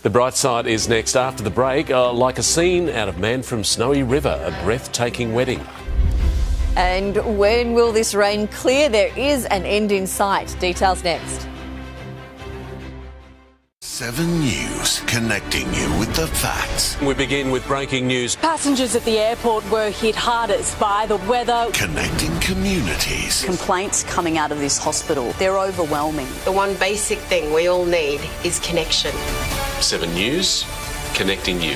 The bright side is next after the break. Like a scene out of Man from Snowy River, a breathtaking wedding. And when will this rain clear? There is an end in sight. Details next. 7 News, connecting you with the facts. We begin with breaking news. Passengers at the airport were hit hardest by the weather. Connecting communities. Complaints coming out of this hospital, they're overwhelming. The one basic thing we all need is connection. 7 News, connecting you.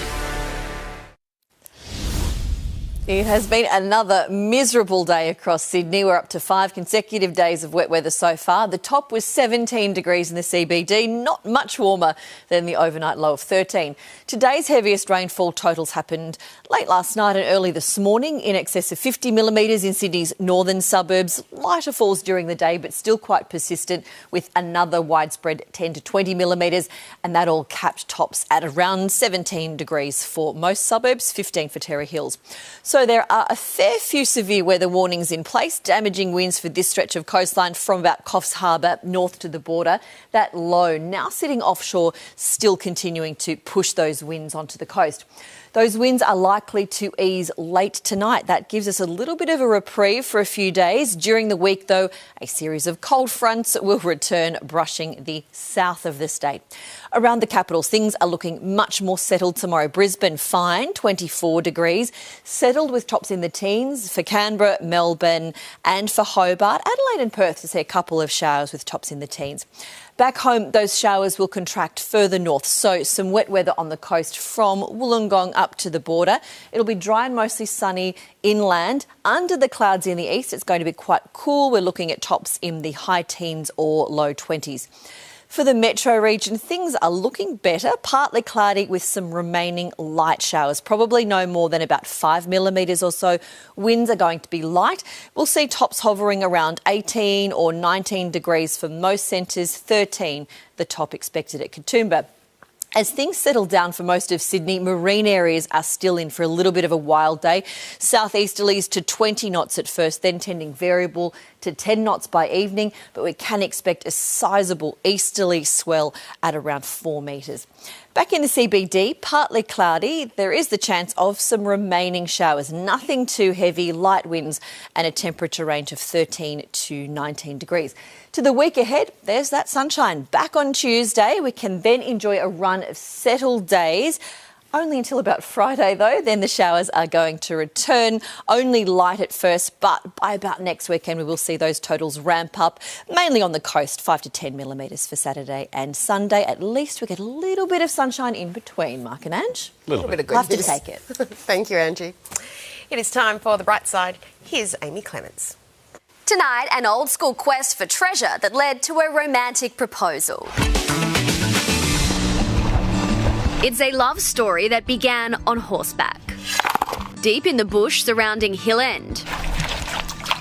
It has been another miserable day across Sydney. We're up to 5 consecutive days of wet weather so far. The top was 17 degrees in the CBD, not much warmer than the overnight low of 13. Today's heaviest rainfall totals happened late last night and early this morning, in excess of 50 millimetres in Sydney's northern suburbs. Lighter falls during the day, but still quite persistent, with another widespread 10 to 20 millimetres, and that all capped tops at around 17 degrees for most suburbs, 15 for Terror Hills. So there are a fair few severe weather warnings in place, damaging winds for this stretch of coastline from about Coffs Harbour north to the border. That low now sitting offshore, still continuing to push those winds onto the coast. Those winds are likely to ease late tonight. That gives us a little bit of a reprieve for a few days. During the week, though, a series of cold fronts will return, brushing the south of the state. Around the capital, things are looking much more settled tomorrow. Brisbane, fine, 24 degrees. Settled with tops in the teens for Canberra, Melbourne and for Hobart. Adelaide and Perth to see a couple of showers with tops in the teens. Back home, those showers will contract further north, so some wet weather on the coast from Wollongong up to the border. It'll be dry and mostly sunny inland. Under the clouds in the east, it's going to be quite cool. We're looking at tops in the high teens or low 20s. For the metro region, things are looking better, partly cloudy with some remaining light showers, probably no more than about 5 millimetres or so. Winds are going to be light. We'll see tops hovering around 18 or 19 degrees for most centres, 13 the top expected at Katoomba. As things settle down for most of Sydney, marine areas are still in for a little bit of a wild day. Southeasterlies to 20 knots at first, then tending variable to 10 knots by evening, but we can expect a sizable easterly swell at around 4 metres. Back in the CBD, partly cloudy. There is the chance of some remaining showers. Nothing too heavy, light winds and a temperature range of 13 to 19 degrees. To the week ahead, there's that sunshine. Back on Tuesday, we can then enjoy a run of settled days. Only until about Friday, though. Then the showers are going to return. Only light at first, but by about next weekend, we will see those totals ramp up, mainly on the coast, 5 to 10 millimetres for Saturday and Sunday. At least we get a little bit of sunshine in between, Mark and Ange. A little bit. of good Love to news. take it. Thank you, Angie. It is time for The Bright Side. Here's Amy Clements. Tonight, an old school quest for treasure that led to a romantic proposal. It's a love story that began on horseback, deep in the bush surrounding Hill End.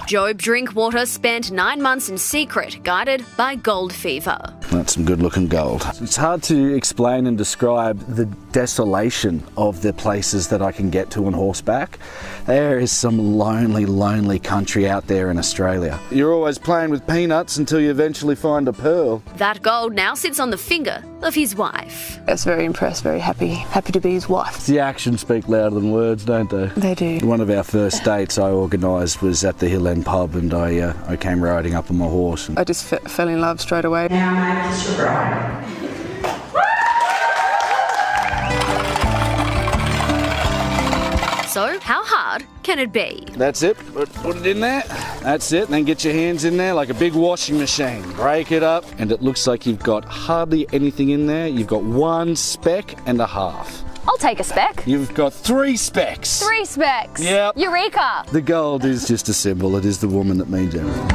Job Drinkwater spent 9 months in secret, guided by gold fever. That's some good-looking gold. It's hard to explain and describe the desolation of the places that I can get to on horseback. There is some lonely, lonely country out there in Australia. You're always playing with peanuts until you eventually find a pearl. That gold now sits on the finger of his wife. I was very impressed, very happy to be his wife. The actions speak louder than words, don't they? They do. One of our first dates I organised was at the Hill End pub, and I came riding up on my horse. I just fell in love straight away. Now I kiss your bride. So, how hard can it be? That's it. Put it in there. That's it. Then get your hands in there like a big washing machine. Break it up, and it looks like you've got hardly anything in there. You've got 1 speck and a half. I'll take a speck. You've got 3 specks. 3 specks. Yep. Eureka. The gold is just a symbol. It is the woman that means everything.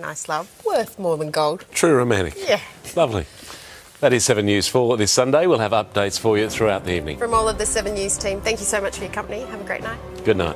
Nice love. Worth more than gold. True romantic. Yeah. Lovely. That is 7 News for this Sunday. We'll have updates for you throughout the evening. From all of the 7 News team, thank you so much for your company. Have a great night. Good night.